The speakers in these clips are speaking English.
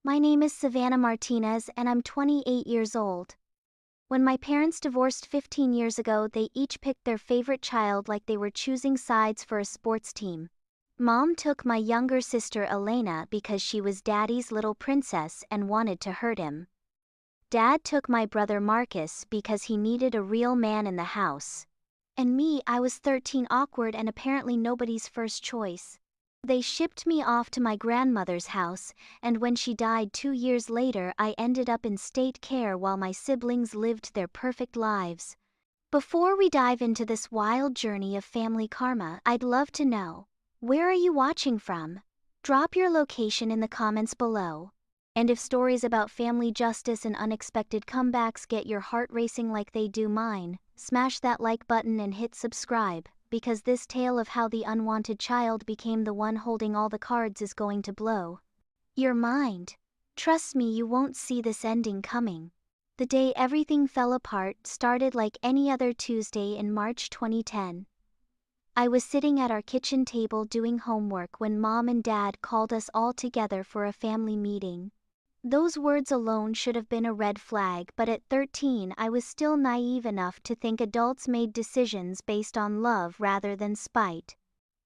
My name is Savannah Martinez and I'm 28 years old. When my parents divorced 15 years ago, they each picked their favorite child like they were choosing sides for a sports team. Mom took my younger sister Elena because she was Daddy's little princess and wanted to hurt him. Dad took my brother Marcus because he needed a real man in the house. And me, I was 13, awkward and apparently nobody's first choice. They shipped me off to my grandmother's house, and when she died 2 years later, I ended up in state care while my siblings lived their perfect lives. Before we dive into this wild journey of family karma, I'd love to know, where are you watching from? Drop your location in the comments below. And if stories about family justice and unexpected comebacks get your heart racing like they do mine, smash that like button and hit subscribe, because this tale of how the unwanted child became the one holding all the cards is going to blow your mind. Trust me, you won't see this ending coming. The day everything fell apart started like any other Tuesday in March 2010. I was sitting at our kitchen table doing homework when Mom and Dad called us all together for a family meeting. Those words alone should have been a red flag, but at 13 I was still naive enough to think adults made decisions based on love rather than spite.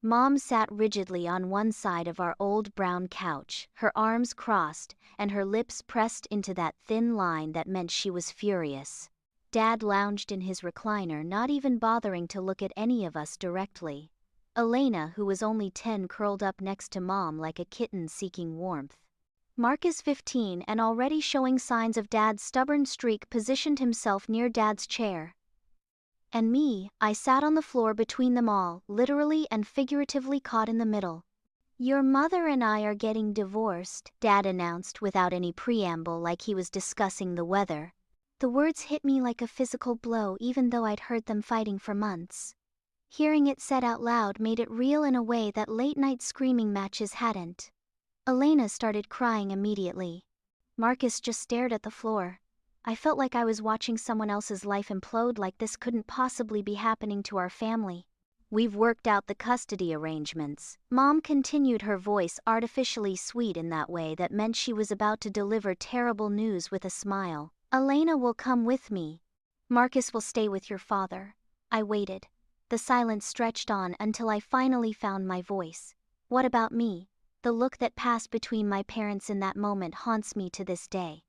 Mom sat rigidly on one side of our old brown couch, her arms crossed and her lips pressed into that thin line that meant she was furious. Dad lounged in his recliner, not even bothering to look at any of us directly. Elena, who was only 10, curled up next to Mom like a kitten seeking warmth. Marcus, 15 and already showing signs of Dad's stubborn streak, positioned himself near Dad's chair. And me, I sat on the floor between them all, literally and figuratively caught in the middle. "Your mother and I are getting divorced," Dad announced without any preamble, like he was discussing the weather. The words hit me like a physical blow, even though I'd heard them fighting for months. Hearing it said out loud made it real in a way that late-night screaming matches hadn't. Elena started crying immediately. Marcus just stared at the floor. I felt like I was watching someone else's life implode, like this couldn't possibly be happening to our family. "We've worked out the custody arrangements," Mom continued, her voice artificially sweet in that way that meant she was about to deliver terrible news with a smile. "Elena will come with me. Marcus will stay with your father." I waited. The silence stretched on until I finally found my voice. "What about me?" The look that passed between my parents in that moment haunts me to this day.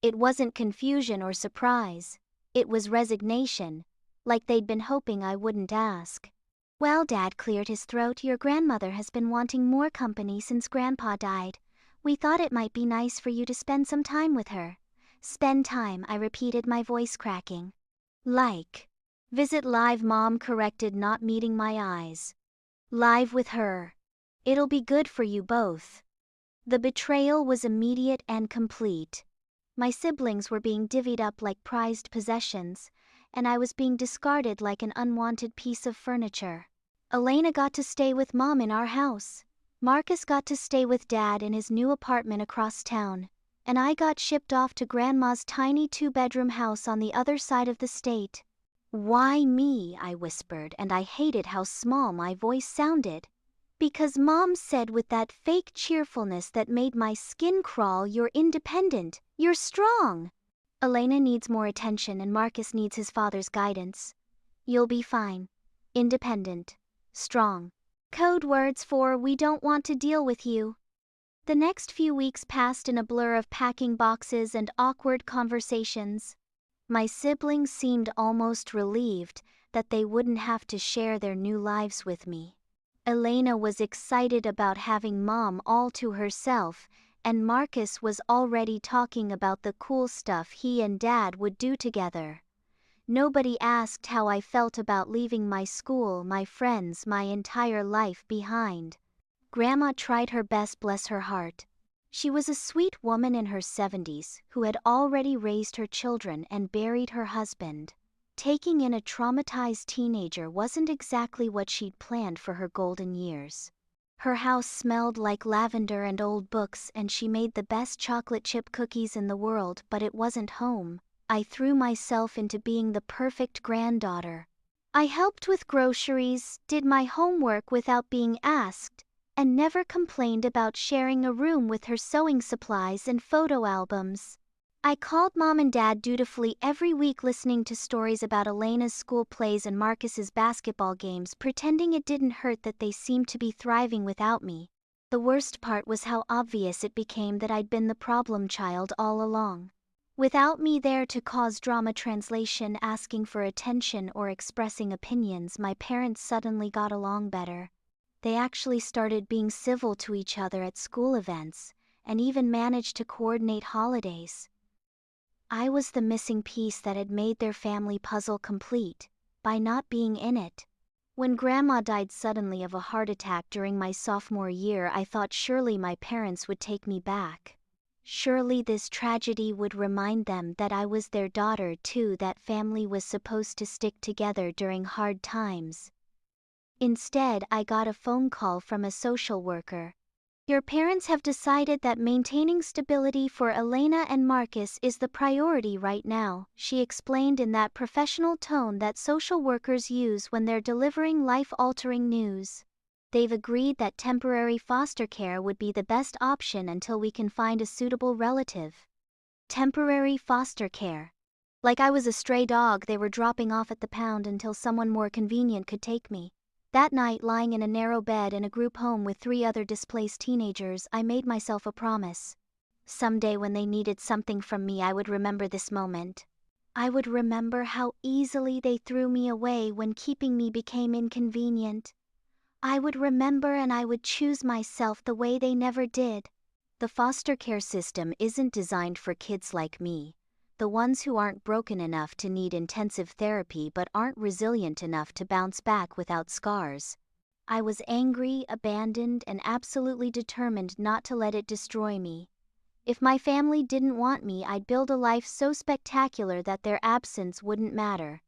It wasn't confusion or surprise. It was resignation, like they'd been hoping I wouldn't ask. "Well," Dad cleared his throat, "your grandmother has been wanting more company since Grandpa died. We thought it might be nice for you to spend some time with her." "Spend time," I repeated, my voice cracking. "Like visit live," Mom corrected, not meeting my eyes. "Live with her. It'll be good for you both." The betrayal was immediate and complete. My siblings were being divvied up like prized possessions, and I was being discarded like an unwanted piece of furniture. Elena got to stay with Mom in our house. Marcus got to stay with Dad in his new apartment across town, and I got shipped off to Grandma's tiny 2-bedroom house on the other side of the state. "Why me?" I whispered, and I hated how small my voice sounded. "Because Mom said with that fake cheerfulness that made my skin crawl, you're independent, you're strong. Elena needs more attention and Marcus needs his father's guidance. You'll be fine. Independent. Strong. Code words for we don't want to deal with you." The next few weeks passed in a blur of packing boxes and awkward conversations. My siblings seemed almost relieved that they wouldn't have to share their new lives with me. Elena was excited about having Mom all to herself, and Marcus was already talking about the cool stuff he and Dad would do together. Nobody asked how I felt about leaving my school, my friends, my entire life behind. Grandma tried her best, bless her heart. She was a sweet woman in her 70s who had already raised her children and buried her husband. Taking in a traumatized teenager wasn't exactly what she'd planned for her golden years. Her house smelled like lavender and old books, and she made the best chocolate chip cookies in the world, but it wasn't home. I threw myself into being the perfect granddaughter. I helped with groceries, did my homework without being asked, and never complained about sharing a room with her sewing supplies and photo albums. I called Mom and Dad dutifully every week, listening to stories about Elena's school plays and Marcus's basketball games, pretending it didn't hurt that they seemed to be thriving without me. The worst part was how obvious it became that I'd been the problem child all along. Without me there to cause drama, translation, asking for attention, or expressing opinions, my parents suddenly got along better. They actually started being civil to each other at school events, and even managed to coordinate holidays. I was the missing piece that had made their family puzzle complete, by not being in it. When Grandma died suddenly of a heart attack during my sophomore year, I thought surely my parents would take me back. Surely this tragedy would remind them that I was their daughter too, that family was supposed to stick together during hard times. Instead, I got a phone call from a social worker. "Your parents have decided that maintaining stability for Elena and Marcus is the priority right now," she explained in that professional tone that social workers use when they're delivering life-altering news. "They've agreed that temporary foster care would be the best option until we can find a suitable relative." Temporary foster care. Like I was a stray dog they were dropping off at the pound until someone more convenient could take me. That night, lying in a narrow bed in a group home with 3 other displaced teenagers, I made myself a promise. Someday when they needed something from me, I would remember this moment. I would remember how easily they threw me away when keeping me became inconvenient. I would remember, and I would choose myself the way they never did. The foster care system isn't designed for kids like me. The ones who aren't broken enough to need intensive therapy but aren't resilient enough to bounce back without scars. I was angry, abandoned, and absolutely determined not to let it destroy me. If my family didn't want me, I'd build a life so spectacular that their absence wouldn't matter.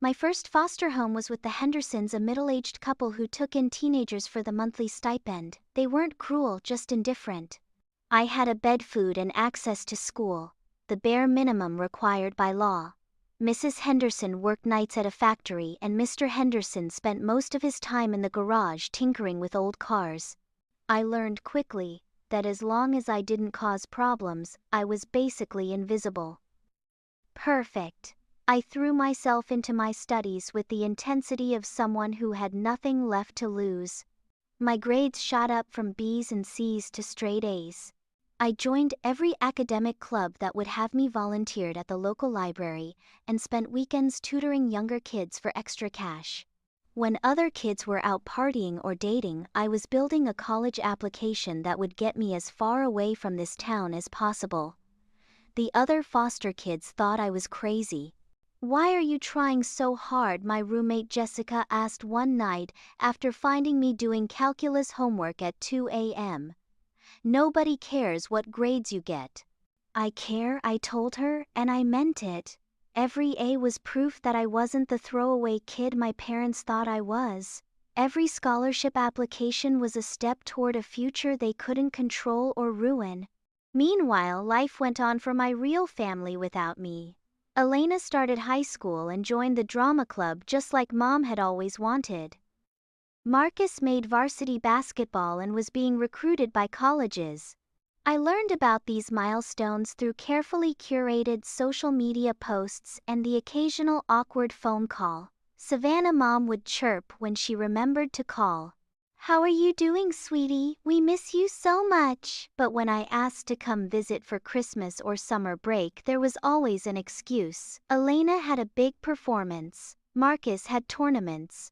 My first foster home was with the Hendersons, a middle-aged couple who took in teenagers for the monthly stipend. They weren't cruel, just indifferent. I had a bed, food, and access to school, the bare minimum required by law. Mrs. Henderson worked nights at a factory, and Mr. Henderson spent most of his time in the garage tinkering with old cars. I learned quickly that as long as I didn't cause problems, I was basically invisible. Perfect. I threw myself into my studies with the intensity of someone who had nothing left to lose. My grades shot up from B's and C's to straight A's. I joined every academic club that would have me, volunteered at the local library, and spent weekends tutoring younger kids for extra cash. When other kids were out partying or dating, I was building a college application that would get me as far away from this town as possible. The other foster kids thought I was crazy. "Why are you trying so hard?" my roommate Jessica asked one night after finding me doing calculus homework at 2 a.m. "Nobody cares what grades you get." "I care," I told her, and I meant it. Every A was proof that I wasn't the throwaway kid my parents thought I was. Every scholarship application was a step toward a future they couldn't control or ruin. Meanwhile, life went on for my real family without me. Elena started high school and joined the drama club just like Mom had always wanted. Marcus made varsity basketball and was being recruited by colleges. I learned about these milestones through carefully curated social media posts and the occasional awkward phone call. Savannah Mom would chirp when she remembered to call. "How are you doing, sweetie? We miss you so much." But when I asked to come visit for Christmas or summer break, there was always an excuse. Elena had a big performance. Marcus had tournaments.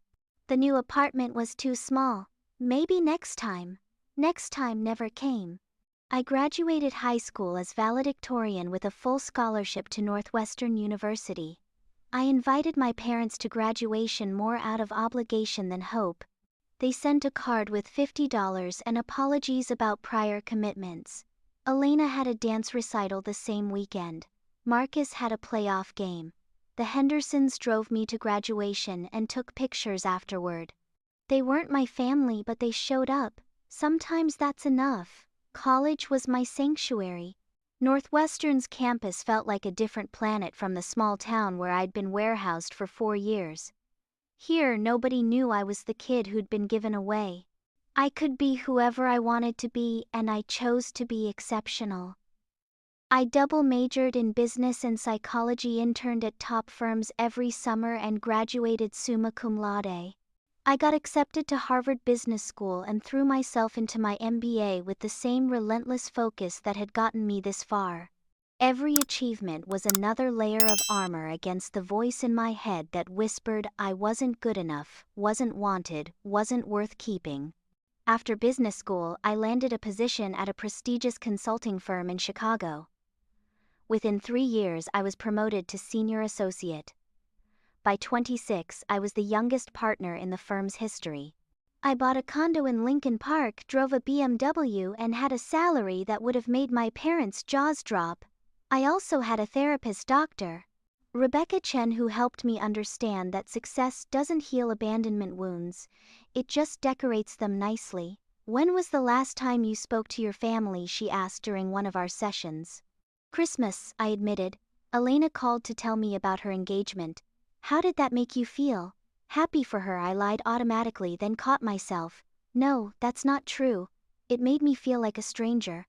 The new apartment was too small. Maybe next time. Next time never came. I graduated high school as valedictorian with a full scholarship to Northwestern University. I invited my parents to graduation more out of obligation than hope. They sent a card with $50 and apologies about prior commitments. Elena had a dance recital the same weekend. Marcus had a playoff game. The Hendersons drove me to graduation and took pictures afterward. They weren't my family, but they showed up. Sometimes that's enough. College was my sanctuary. Northwestern's campus felt like a different planet from the small town where I'd been warehoused for 4 years. Here, nobody knew I was the kid who'd been given away. I could be whoever I wanted to be, and I chose to be exceptional. I double majored in business and psychology, interned at top firms every summer, and graduated summa cum laude. I got accepted to Harvard Business School and threw myself into my MBA with the same relentless focus that had gotten me this far. Every achievement was another layer of armor against the voice in my head that whispered I wasn't good enough, wasn't wanted, wasn't worth keeping. After business school, I landed a position at a prestigious consulting firm in Chicago. Within 3 years, I was promoted to senior associate. By 26, I was the youngest partner in the firm's history. I bought a condo in Lincoln Park, drove a BMW, and had a salary that would have made my parents' jaws drop. I also had a therapist, Dr. Rebecca Chen, who helped me understand that success doesn't heal abandonment wounds, it just decorates them nicely. "When was the last time you spoke to your family?" she asked during one of our sessions. "Christmas," I admitted. "Elena called to tell me about her engagement." "How did that make you feel?" "Happy for her," I lied automatically, then caught myself. "No, that's not true. It made me feel like a stranger."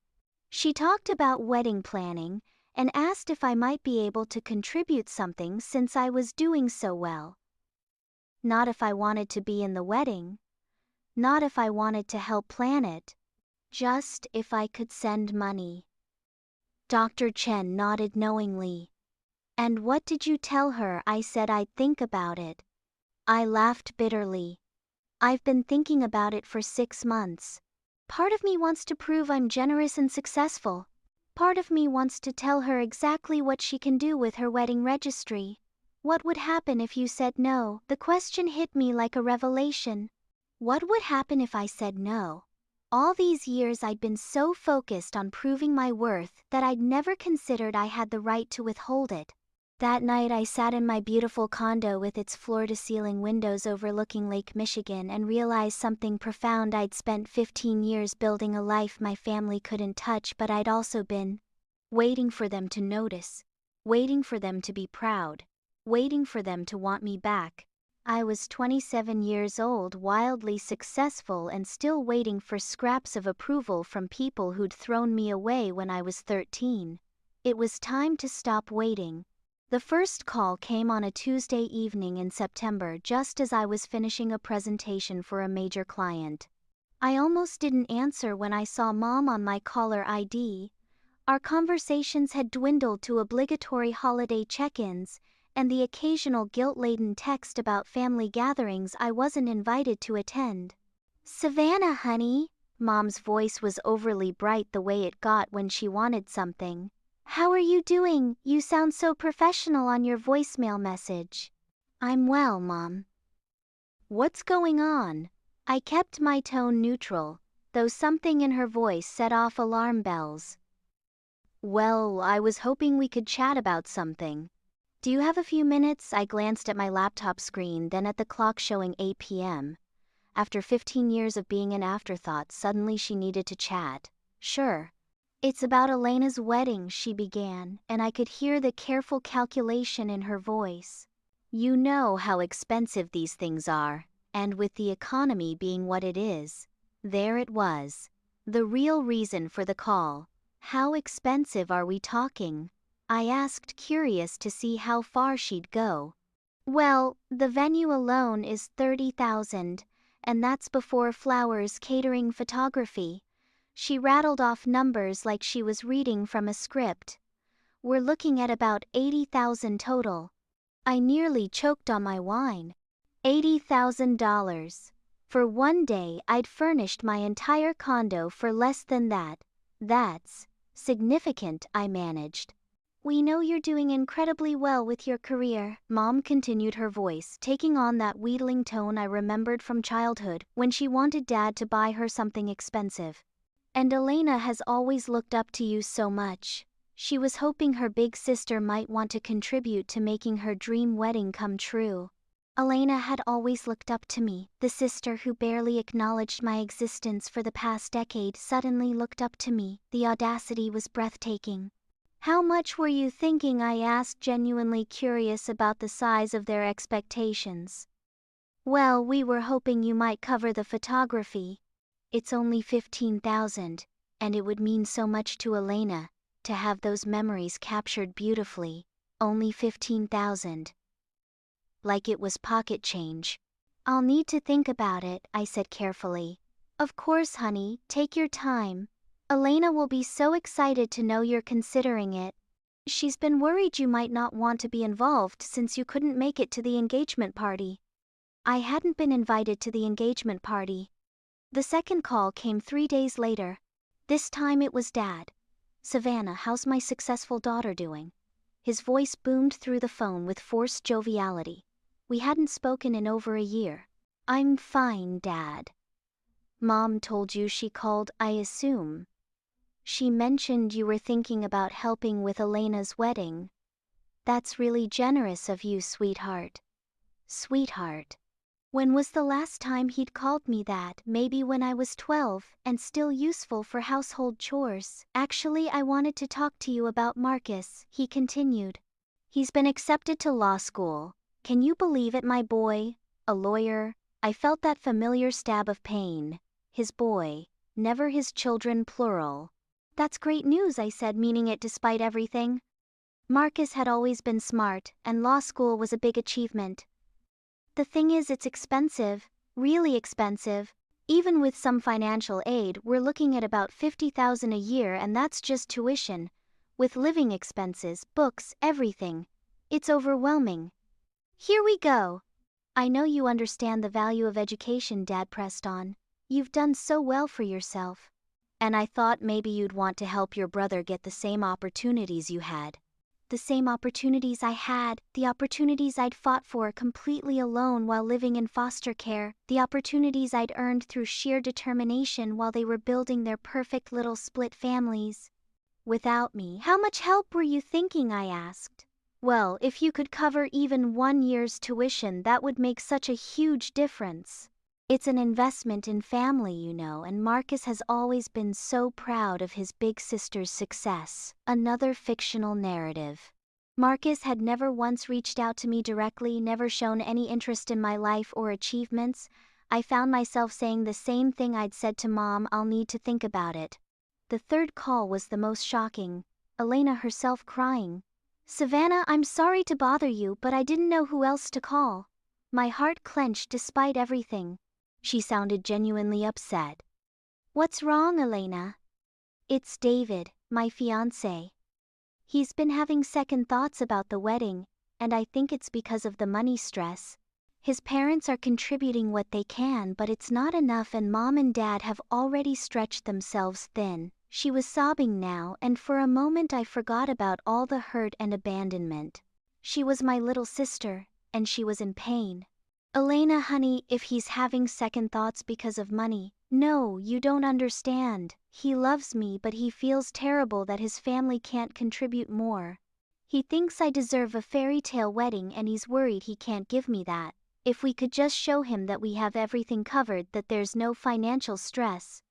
She talked about wedding planning and asked if I might be able to contribute something since I was doing so well. Not if I wanted to be in the wedding. Not if I wanted to help plan it. Just if I could send money. Dr. Chen nodded knowingly. "And what did you tell her?" I said I'd think about it. I laughed bitterly. "I've been thinking about it for 6 months. Part of me wants to prove I'm generous and successful. Part of me wants to tell her exactly what she can do with her wedding registry. What would happen if you said no?" The question hit me like a revelation. What would happen if I said no? All these years I'd been so focused on proving my worth that I'd never considered I had the right to withhold it. That night I sat in my beautiful condo with its floor-to-ceiling windows overlooking Lake Michigan and realized something profound. I'd spent 15 years building a life my family couldn't touch, but I'd also been waiting for them to notice, waiting for them to be proud, waiting for them to want me back. I was 27 years old, wildly successful, and still waiting for scraps of approval from people who'd thrown me away when I was 13. It was time to stop waiting. The first call came on a Tuesday evening in September, just as I was finishing a presentation for a major client. I almost didn't answer when I saw Mom on my caller ID. Our conversations had dwindled to obligatory holiday check-ins and the occasional guilt-laden text about family gatherings I wasn't invited to attend. "Savannah, honey." Mom's voice was overly bright, the way it got when she wanted something. "How are you doing? You sound so professional on your voicemail message." "I'm well, Mom." "What's going on?" I kept my tone neutral, though something in her voice set off alarm bells. "Well, I was hoping we could chat about something. Do you have a few minutes?" I glanced at my laptop screen, then at the clock showing 8 p.m. After 15 years of being an afterthought, suddenly she needed to chat. "Sure." "It's about Elena's wedding," she began, and I could hear the careful calculation in her voice. "You know how expensive these things are, and with the economy being what it is." There it was. The real reason for the call. "How expensive are we talking?" I asked, curious to see how far she'd go. "Well, the venue alone is $30,000, and that's before flowers, catering, photography." She rattled off numbers like she was reading from a script. "We're looking at about $80,000 total." I nearly choked on my wine. $80,000. For one day I'd furnished my entire condo for less than that. "That's significant," I managed. "We know you're doing incredibly well with your career," Mom continued, her voice taking on that wheedling tone I remembered from childhood when she wanted Dad to buy her something expensive. "And Elena has always looked up to you so much. She was hoping her big sister might want to contribute to making her dream wedding come true." Elena had always looked up to me. The sister who barely acknowledged my existence for the past decade suddenly looked up to me. The audacity was breathtaking. "How much were you thinking?" I asked, genuinely curious about the size of their expectations. "Well, we were hoping you might cover the photography." It's only 15,000, and it would mean so much to Elena, to have those memories captured beautifully. Only 15,000. Like it was pocket change. I'll need to think about it, I said carefully. Of course, honey, take your time. Elena will be so excited to know you're considering it. She's been worried you might not want to be involved since you couldn't make it to the engagement party. I hadn't been invited to the engagement party. The second call came 3 days later. This time it was Dad. Savannah, how's my successful daughter doing? His voice boomed through the phone with forced joviality. We hadn't spoken in over a year. I'm fine, Dad. Mom told you she called, I assume. She mentioned you were thinking about helping with Elena's wedding. That's really generous of you, sweetheart. Sweetheart. When was the last time he'd called me that? Maybe when I was 12 and still useful for household chores. Actually, I wanted to talk to you about Marcus, he continued. He's been accepted to law school. Can you believe it, my boy? A lawyer? I felt that familiar stab of pain. His boy, never his children, plural. That's great news, I said, meaning it despite everything. Marcus had always been smart, and law school was a big achievement. The thing is, it's expensive, really expensive. Even with some financial aid, we're looking at about $50,000 a year, and that's just tuition. With living expenses, books, everything. It's overwhelming. Here we go. I know you understand the value of education, Dad pressed on. You've done so well for yourself. And I thought maybe you'd want to help your brother get the same opportunities you had. The same opportunities I had, the opportunities I'd fought for completely alone while living in foster care, the opportunities I'd earned through sheer determination while they were building their perfect little split families. Without me, how much help were you thinking? I asked. Well, if you could cover even 1 year's tuition, that would make such a huge difference. It's an investment in family, you know, and Marcus has always been so proud of his big sister's success. Another fictional narrative. Marcus had never once reached out to me directly, never shown any interest in my life or achievements. I found myself saying the same thing I'd said to Mom, I'll need to think about it. The third call was the most shocking. Elena herself crying. Savannah, I'm sorry to bother you, but I didn't know who else to call. My heart clenched despite everything. She sounded genuinely upset. What's wrong, Elena? It's David, my fiancé. He's been having second thoughts about the wedding, and I think it's because of the money stress. His parents are contributing what they can, but it's not enough, and Mom and Dad have already stretched themselves thin. She was sobbing now, and for a moment I forgot about all the hurt and abandonment. She was my little sister, and she was in pain. Elena, honey, if he's having second thoughts because of money, no, you don't understand. He loves me, but he feels terrible that his family can't contribute more. He thinks I deserve a fairy tale wedding, and he's worried he can't give me that. If we could just show him that we have everything covered, that there's no financial stress.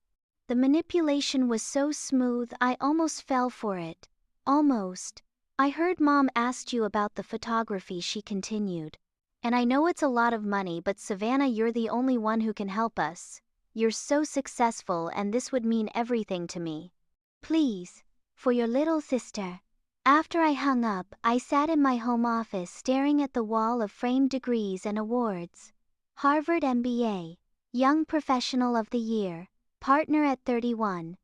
The manipulation was so smooth, I almost fell for it. Almost. I heard Mom asked you about the photography, she continued. And I know it's a lot of money, but Savannah, you're the only one who can help us. You're so successful, and this would mean everything to me. Please, for your little sister. After I hung up, I sat in my home office staring at the wall of framed degrees and awards. Harvard MBA, Young Professional of the Year, Partner at 31.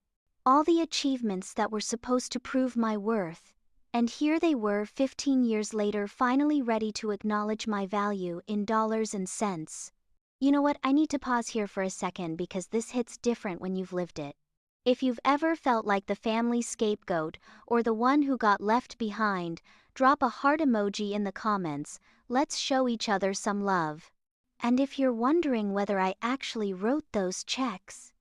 All the achievements that were supposed to prove my worth. And here they were 15 years later, finally ready to acknowledge my value in dollars and cents. You know what, I need to pause here for a second because this hits different when you've lived it. If you've ever felt like the family scapegoat or the one who got left behind, drop a heart emoji in the comments. Let's show each other some love. And if you're wondering whether I actually wrote those checks,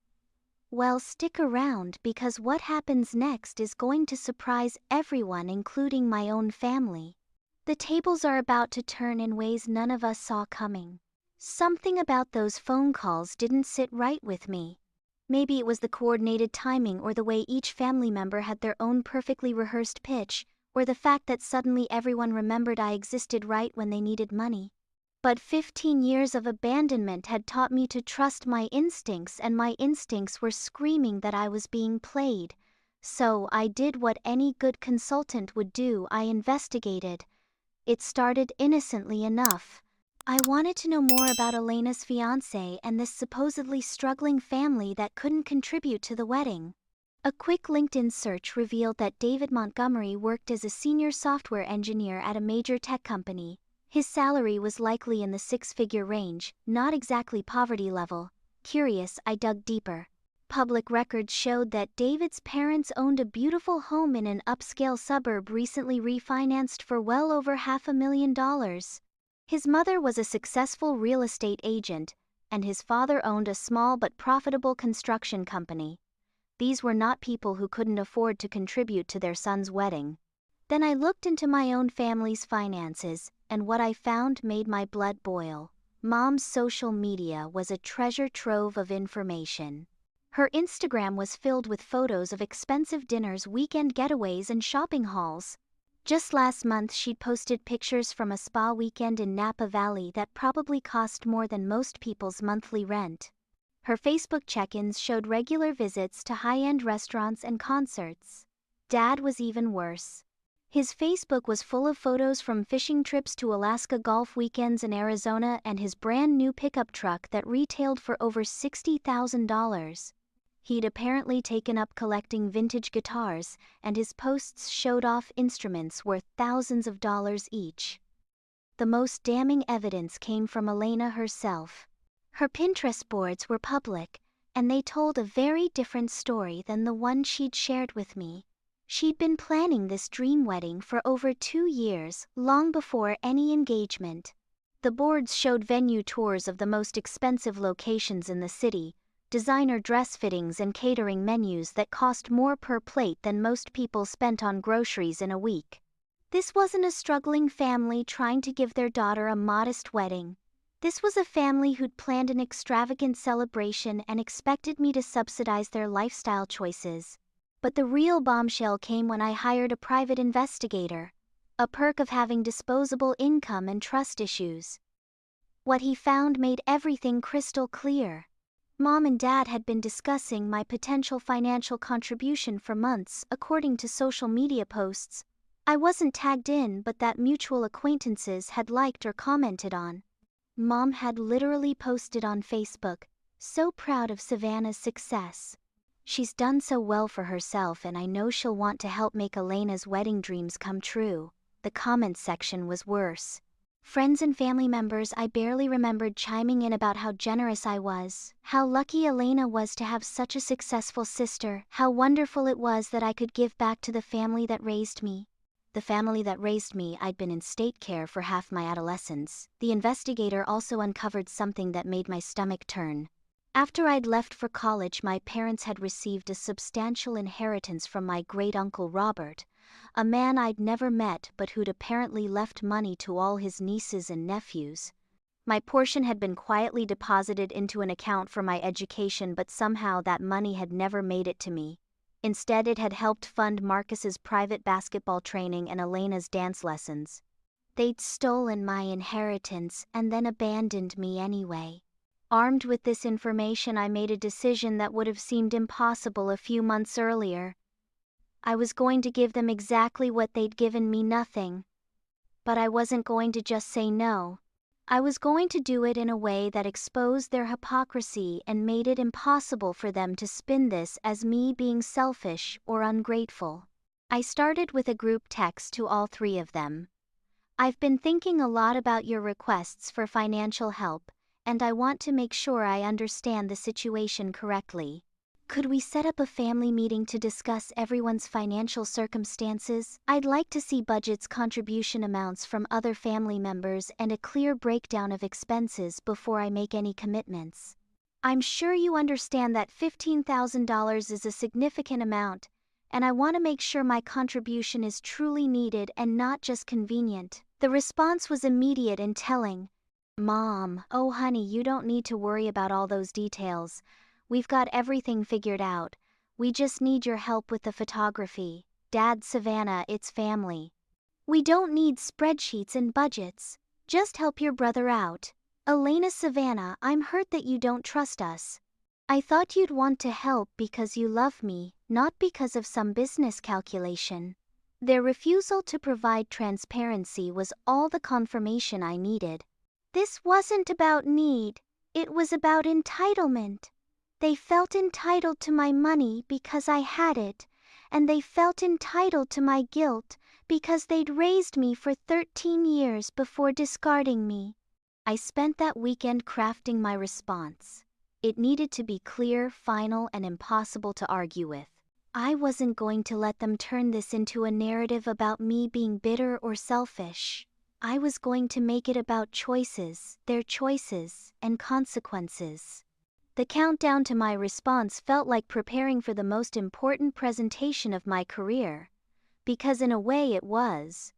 well, stick around, because what happens next is going to surprise everyone, including my own family. The tables are about to turn in ways none of us saw coming. Something about those phone calls didn't sit right with me. Maybe it was the coordinated timing, or the way each family member had their own perfectly rehearsed pitch, or the fact that suddenly everyone remembered I existed right when they needed money. But 15 years of abandonment had taught me to trust my instincts, and my instincts were screaming that I was being played. So I did what any good consultant would do. I investigated. It started innocently enough. I wanted to know more about Elena's fiancé and this supposedly struggling family that couldn't contribute to the wedding. A quick LinkedIn search revealed that David Montgomery worked as a senior software engineer at a major tech company. His salary was likely in the six-figure range, not exactly poverty level. Curious, I dug deeper. Public records showed that David's parents owned a beautiful home in an upscale suburb recently refinanced for well over $500,000. His mother was a successful real estate agent, and his father owned a small but profitable construction company. These were not people who couldn't afford to contribute to their son's wedding. Then I looked into my own family's finances, and what I found made my blood boil. Mom's social media was a treasure trove of information. Her Instagram was filled with photos of expensive dinners, weekend getaways, and shopping hauls. Just last month she'd posted pictures from a spa weekend in Napa Valley that probably cost more than most people's monthly rent. Her Facebook check-ins showed regular visits to high-end restaurants and concerts. Dad was even worse. His Facebook was full of photos from fishing trips to Alaska, golf weekends in Arizona, and his brand new pickup truck that retailed for over $60,000. He'd apparently taken up collecting vintage guitars, and his posts showed off instruments worth thousands of dollars each. The most damning evidence came from Elena herself. Her Pinterest boards were public, and they told a very different story than the one she'd shared with me. She'd been planning this dream wedding for over 2 years, long before any engagement. The boards showed venue tours of the most expensive locations in the city, designer dress fittings and catering menus that cost more per plate than most people spent on groceries in a week. This wasn't a struggling family trying to give their daughter a modest wedding. This was a family who'd planned an extravagant celebration and expected me to subsidize their lifestyle choices. But the real bombshell came when I hired a private investigator, a perk of having disposable income and trust issues. What he found made everything crystal clear. Mom and Dad had been discussing my potential financial contribution for months, according to social media posts. I wasn't tagged in, but that mutual acquaintances had liked or commented on. Mom had literally posted on Facebook, "So proud of Savannah's success. She's done so well for herself, and I know she'll want to help make Elena's wedding dreams come true." The comments section was worse. Friends and family members I barely remembered chiming in about how generous I was, how lucky Elena was to have such a successful sister, how wonderful it was that I could give back to the family that raised me. The family that raised me. I'd been in state care for half my adolescence. The investigator also uncovered something that made my stomach turn. After I'd left for college, my parents had received a substantial inheritance from my great-uncle Robert, a man I'd never met but who'd apparently left money to all his nieces and nephews. My portion had been quietly deposited into an account for my education, but somehow that money had never made it to me. Instead, it had helped fund Marcus's private basketball training and Elena's dance lessons. They'd stolen my inheritance and then abandoned me anyway. Armed with this information, I made a decision that would have seemed impossible a few months earlier. I was going to give them exactly what they'd given me, nothing. But I wasn't going to just say no. I was going to do it in a way that exposed their hypocrisy and made it impossible for them to spin this as me being selfish or ungrateful. I started with a group text to all 3 of them. "I've been thinking a lot about your requests for financial help, and I want to make sure I understand the situation correctly. Could we set up a family meeting to discuss everyone's financial circumstances? I'd like to see budgets, contribution amounts from other family members, and a clear breakdown of expenses before I make any commitments. I'm sure you understand that $15,000 is a significant amount, and I want to make sure my contribution is truly needed and not just convenient." The response was immediate and telling. "Mom, oh honey, you don't need to worry about all those details. We've got everything figured out. We just need your help with the photography. Dad, Savannah, it's family. We don't need spreadsheets and budgets. Just help your brother out. Elena. Savannah, I'm hurt that you don't trust us. I thought you'd want to help because you love me, not because of some business calculation. Their refusal to provide transparency was all the confirmation I needed. This wasn't about need, it was about entitlement. They felt entitled to my money because I had it, and they felt entitled to my guilt because they'd raised me for 13 years before discarding me. I spent that weekend crafting my response. It needed to be clear, final, and impossible to argue with. I wasn't going to let them turn this into a narrative about me being bitter or selfish. I was going to make it about choices, their choices, and consequences. The countdown to my response felt like preparing for the most important presentation of my career. Because in a way it was.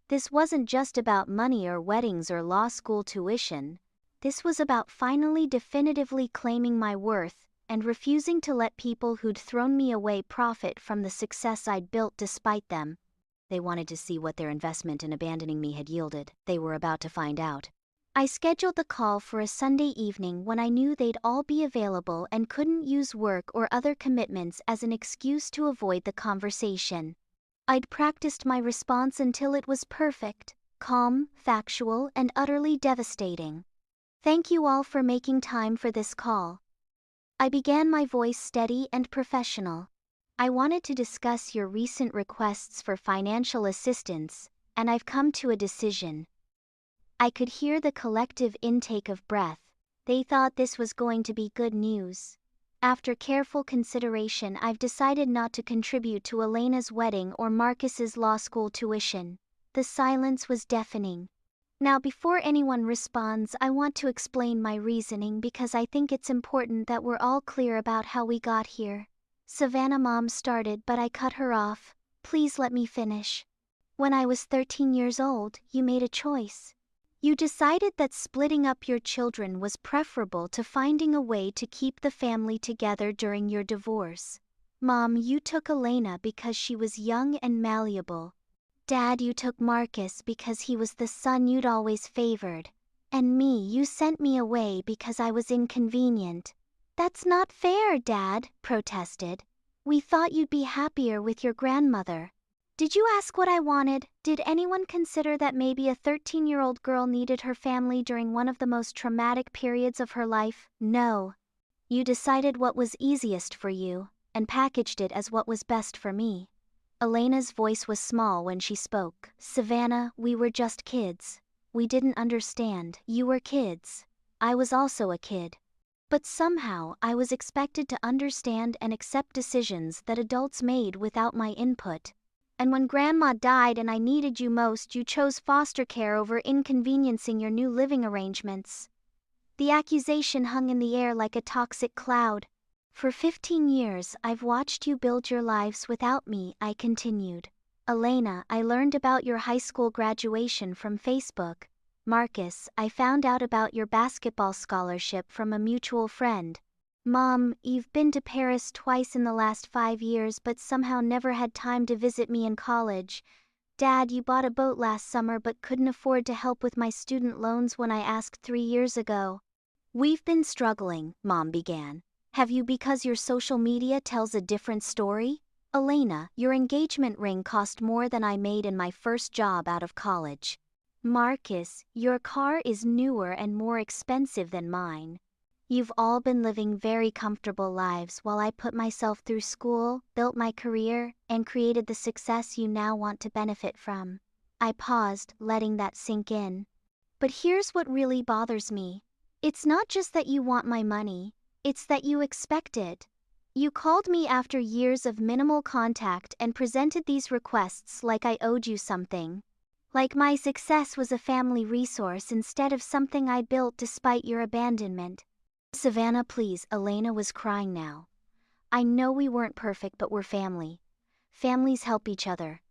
This wasn't just about money or weddings or law school tuition. This was about finally definitively claiming my worth and refusing to let people who'd thrown me away profit from the success I'd built despite them. They wanted to see what their investment in abandoning me had yielded. They were about to find out. I scheduled the call for a Sunday evening when I knew they'd all be available and couldn't use work or other commitments as an excuse to avoid the conversation. I'd practiced my response until it was perfect, calm, factual, and utterly devastating. Thank you all for making time for this call. I began, my voice steady and professional. I wanted to discuss your recent requests for financial assistance, and I've come to a decision. I could hear the collective intake of breath. They thought this was going to be good news. After careful consideration, I've decided not to contribute to Elena's wedding or Marcus's law school tuition. The silence was deafening. Now, before anyone responds, I want to explain my reasoning because I think it's important that we're all clear about how we got here. Savannah, Mom started, but I cut her off. Please let me finish. When I was 13 years old, you made a choice. You decided that splitting up your children was preferable to finding a way to keep the family together during your divorce. Mom, you took Elena because she was young and malleable. Dad, you took Marcus because he was the son you'd always favored. And me, you sent me away because I was inconvenient. That's not fair, Dad, protested. We thought you'd be happier with your grandmother. Did you ask what I wanted? Did anyone consider that maybe a 13-year-old girl needed her family during one of the most traumatic periods of her life? No. You decided what was easiest for you, and packaged it as what was best for me. Elena's voice was small when she spoke. Savannah, we were just kids. We didn't understand. You were kids. I was also a kid. But somehow I was expected to understand and accept decisions that adults made without my input. And when Grandma died and I needed you most, you chose foster care over inconveniencing your new living arrangements. The accusation hung in the air like a toxic cloud. For 15 years, I've watched you build your lives without me, I continued. Elena, I learned about your high school graduation from Facebook. Marcus, I found out about your basketball scholarship from a mutual friend. Mom, you've been to Paris twice in the last 5 years but somehow never had time to visit me in college. Dad, you bought a boat last summer but couldn't afford to help with my student loans when I asked 3 years ago. We've been struggling, Mom began. Have you, because your social media tells a different story? Elena, your engagement ring cost more than I made in my first job out of college. Marcus, your car is newer and more expensive than mine. You've all been living very comfortable lives while I put myself through school, built my career, and created the success you now want to benefit from. I paused, letting that sink in. But here's what really bothers me. It's not just that you want my money, it's that you expect it. You called me after years of minimal contact and presented these requests like I owed you something. Like my success was a family resource instead of something I built despite your abandonment. Savannah, please, Elena was crying now. I know we weren't perfect, but we're family. Families help each other.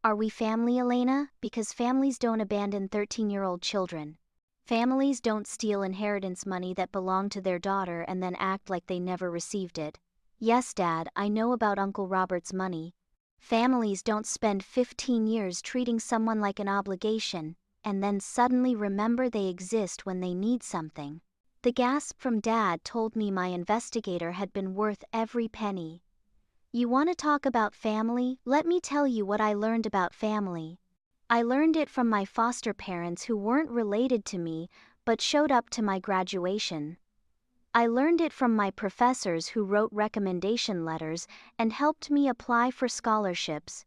Are we family, Elena? Because families don't abandon 13-year-old children. Families don't steal inheritance money that belonged to their daughter and then act like they never received it. Yes, Dad, I know about Uncle Robert's money. Families don't spend 15 years treating someone like an obligation, and then suddenly remember they exist when they need something. The gasp from Dad told me my investigator had been worth every penny. You want to talk about family? Let me tell you what I learned about family. I learned it from my foster parents who weren't related to me, but showed up to my graduation. I learned it from my professors who wrote recommendation letters and helped me apply for scholarships.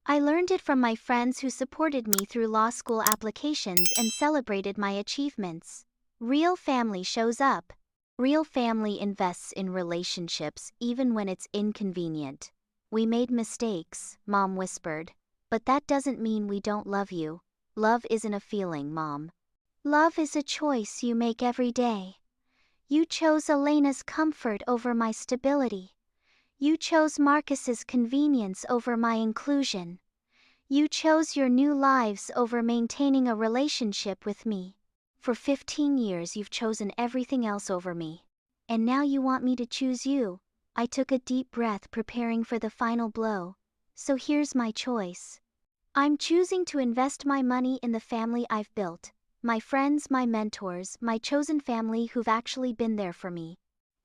I learned it from my friends who supported me through law school applications and celebrated my achievements. Real family shows up. Real family invests in relationships even when it's inconvenient. We made mistakes, Mom whispered. But that doesn't mean we don't love you. Love isn't a feeling, Mom. Love is a choice you make every day. You chose Elena's comfort over my stability. You chose Marcus's convenience over my inclusion. You chose your new lives over maintaining a relationship with me. For 15 years you've chosen everything else over me. And now you want me to choose you. I took a deep breath preparing for the final blow. So here's my choice. I'm choosing to invest my money in the family I've built. My friends, my mentors, my chosen family who've actually been there for me.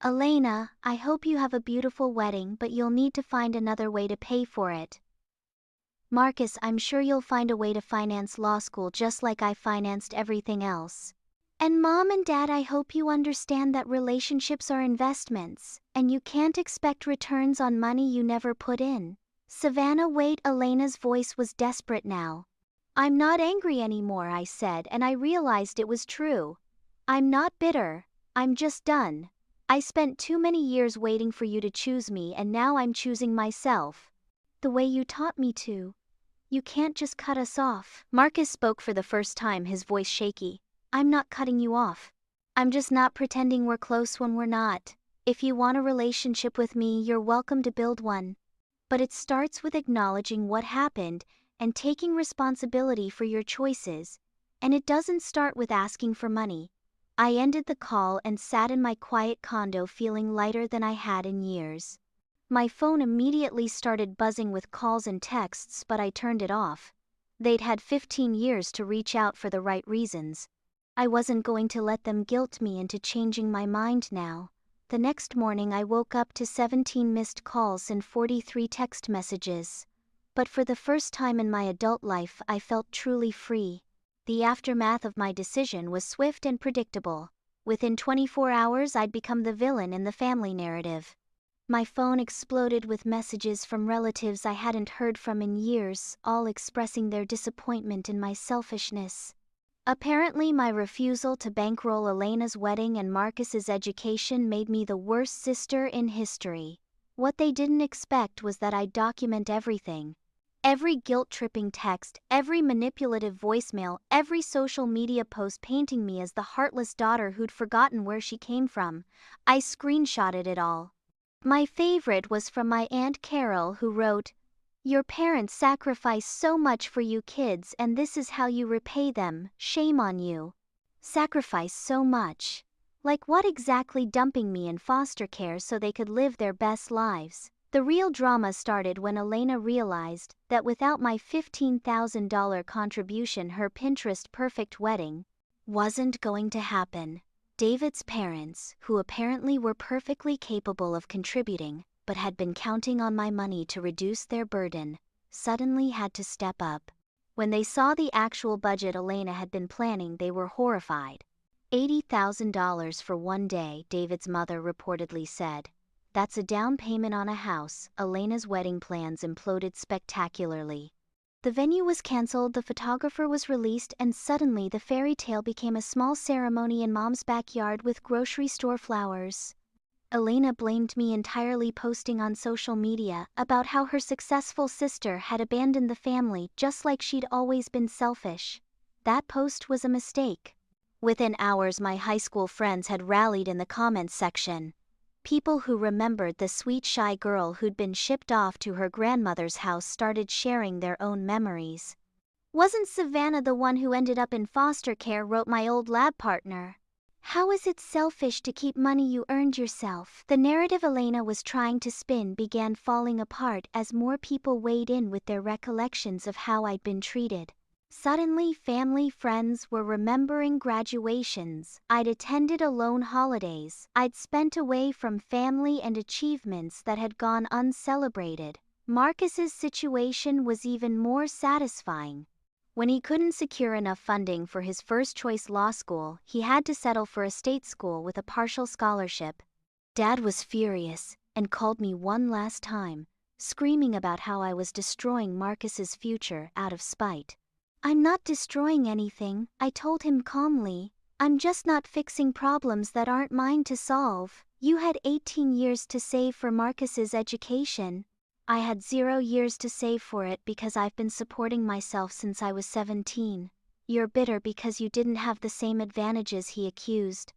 Elena, I hope you have a beautiful wedding, but you'll need to find another way to pay for it. Marcus, I'm sure you'll find a way to finance law school just like I financed everything else. And Mom and Dad, I hope you understand that relationships are investments, and you can't expect returns on money you never put in. Savannah, wait, Elena's voice was desperate now. I'm not angry anymore, I said, and I realized it was true. I'm not bitter, I'm just done. I spent too many years waiting for you to choose me, and now I'm choosing myself. The way you taught me to. You can't just cut us off. Marcus spoke for the first time, his voice shaky. I'm not cutting you off. I'm just not pretending we're close when we're not. If you want a relationship with me, you're welcome to build one. But it starts with acknowledging what happened and taking responsibility for your choices. And it doesn't start with asking for money. I ended the call and sat in my quiet condo feeling lighter than I had in years. My phone immediately started buzzing with calls and texts, but I turned it off. They'd had 15 years to reach out for the right reasons. I wasn't going to let them guilt me into changing my mind now. The next morning I woke up to 17 missed calls and 43 text messages. But for the first time in my adult life I felt truly free. The aftermath of my decision was swift and predictable. Within 24 hours I'd become the villain in the family narrative. My phone exploded with messages from relatives I hadn't heard from in years, all expressing their disappointment in my selfishness. Apparently my refusal to bankroll Elena's wedding and Marcus's education made me the worst sister in history. What they didn't expect was that I'd document everything. Every guilt-tripping text, every manipulative voicemail, every social media post painting me as the heartless daughter who'd forgotten where she came from. I screenshotted it all. My favorite was from my Aunt Carol, who wrote, "Your parents sacrificed so much for you kids, and this is how you repay them. Shame on you." Sacrifice so much. Like what exactly? Dumping me in foster care so they could live their best lives. The real drama started when Elena realized that without my $15,000 contribution, her Pinterest-perfect wedding wasn't going to happen. David's parents, who apparently were perfectly capable of contributing, but had been counting on my money to reduce their burden, suddenly had to step up. When they saw the actual budget Elena had been planning, they were horrified. $80,000 for one day, David's mother reportedly said. That's a down payment on a house. Elena's wedding plans imploded spectacularly. The venue was cancelled, the photographer was released, and suddenly the fairy tale became a small ceremony in Mom's backyard with grocery store flowers. Elena blamed me entirely, posting on social media about how her successful sister had abandoned the family just like she'd always been selfish. That post was a mistake. Within hours my high school friends had rallied in the comments section. People who remembered the sweet shy girl who'd been shipped off to her grandmother's house started sharing their own memories. "Wasn't Savannah the one who ended up in foster care?" wrote my old lab partner. "How is it selfish to keep money you earned yourself?" The narrative Elena was trying to spin began falling apart as more people weighed in with their recollections of how I'd been treated. Suddenly, family friends were remembering graduations I'd attended, alone holidays I'd spent away from family, and achievements that had gone uncelebrated. Marcus's situation was even more satisfying. When he couldn't secure enough funding for his first-choice law school, he had to settle for a state school with a partial scholarship. Dad was furious and called me one last time, screaming about how I was destroying Marcus's future out of spite. "I'm not destroying anything," I told him calmly. "I'm just not fixing problems that aren't mine to solve. You had 18 years to save for Marcus's education. I had 0 years to save for it because I've been supporting myself since I was 17. You're bitter because you didn't have the same advantages," he accused.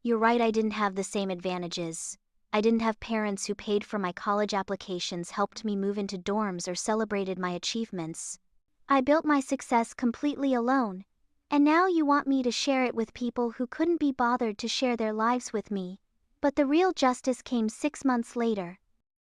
"You're right, I didn't have the same advantages. I didn't have parents who paid for my college applications, helped me move into dorms, or celebrated my achievements. I built my success completely alone. And now you want me to share it with people who couldn't be bothered to share their lives with me." But the real justice came 6 months later.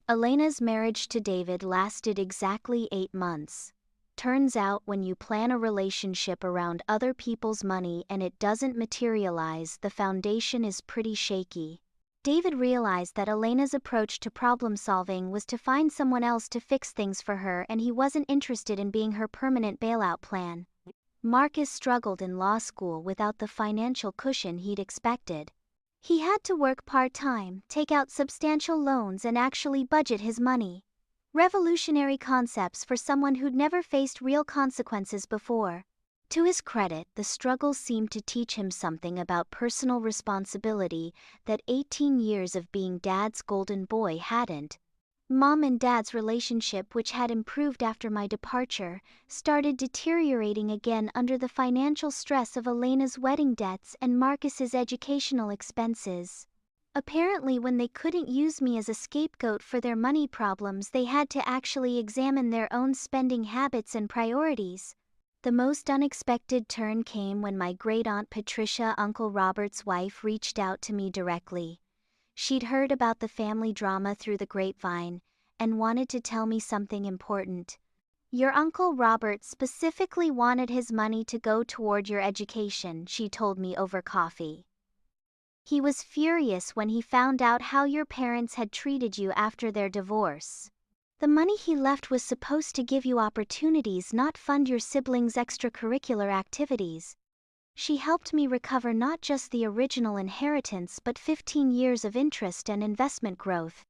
Elena's marriage to David lasted exactly 8 months. Turns out, when you plan a relationship around other people's money and it doesn't materialize, the foundation is pretty shaky. David realized that Elena's approach to problem solving was to find someone else to fix things for her, and he wasn't interested in being her permanent bailout plan. Marcus struggled in law school without the financial cushion he'd expected. He had to work part-time, take out substantial loans, and actually budget his money. Revolutionary concepts for someone who'd never faced real consequences before. To his credit, the struggle seemed to teach him something about personal responsibility that 18 years of being Dad's golden boy hadn't. Mom and Dad's relationship, which had improved after my departure, started deteriorating again under the financial stress of Elena's wedding debts and Marcus's educational expenses. Apparently, when they couldn't use me as a scapegoat for their money problems, they had to actually examine their own spending habits and priorities. The most unexpected turn came when my great-aunt Patricia, Uncle Robert's wife, reached out to me directly. She'd heard about the family drama through the grapevine and wanted to tell me something important. "Your Uncle Robert specifically wanted his money to go toward your education," she told me over coffee. "He was furious when he found out how your parents had treated you after their divorce. The money he left was supposed to give you opportunities, not fund your siblings' extracurricular activities." She helped me recover not just the original inheritance but 15 years of interest and investment growth.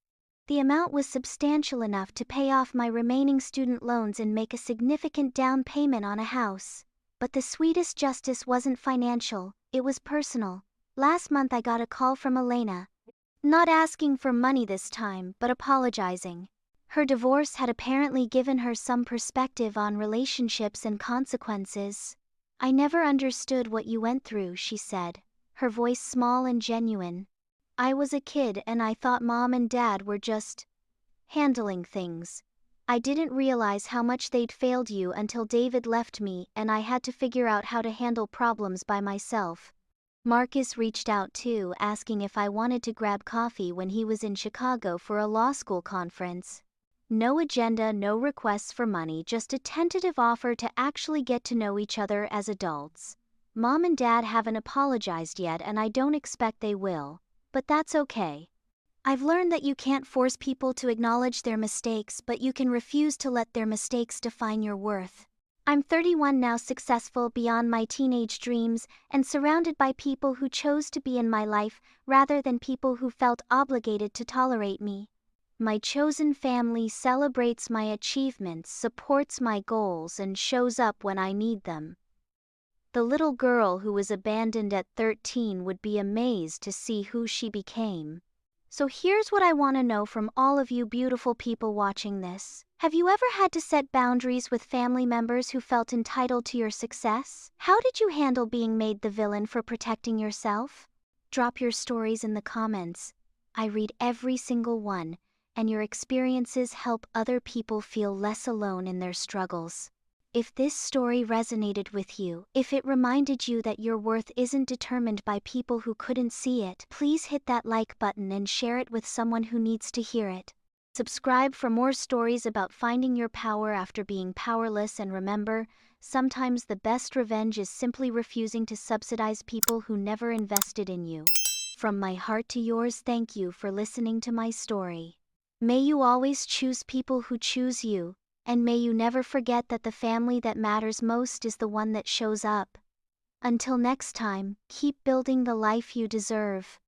The amount was substantial enough to pay off my remaining student loans and make a significant down payment on a house. But the sweetest justice wasn't financial, it was personal. Last month I got a call from Elena. Not asking for money this time, but apologizing. Her divorce had apparently given her some perspective on relationships and consequences. "I never understood what you went through," she said, her voice small and genuine. "I was a kid and I thought Mom and Dad were just handling things. I didn't realize how much they'd failed you until David left me and I had to figure out how to handle problems by myself." Marcus reached out too, asking if I wanted to grab coffee when he was in Chicago for a law school conference. No agenda, no requests for money, just a tentative offer to actually get to know each other as adults. Mom and Dad haven't apologized yet and I don't expect they will, but that's okay. I've learned that you can't force people to acknowledge their mistakes, but you can refuse to let their mistakes define your worth. I'm 31 now, successful beyond my teenage dreams, and surrounded by people who chose to be in my life rather than people who felt obligated to tolerate me. My chosen family celebrates my achievements, supports my goals, and shows up when I need them. The little girl who was abandoned at 13 would be amazed to see who she became. So here's what I want to know from all of you beautiful people watching this. Have you ever had to set boundaries with family members who felt entitled to your success? How did you handle being made the villain for protecting yourself? Drop your stories in the comments. I read every single one, and your experiences help other people feel less alone in their struggles. If this story resonated with you, if it reminded you that your worth isn't determined by people who couldn't see it, please hit that like button and share it with someone who needs to hear it. Subscribe for more stories about finding your power after being powerless, and remember, sometimes the best revenge is simply refusing to subsidize people who never invested in you. From my heart to yours, thank you for listening to my story. May you always choose people who choose you, and may you never forget that the family that matters most is the one that shows up. Until next time, keep building the life you deserve.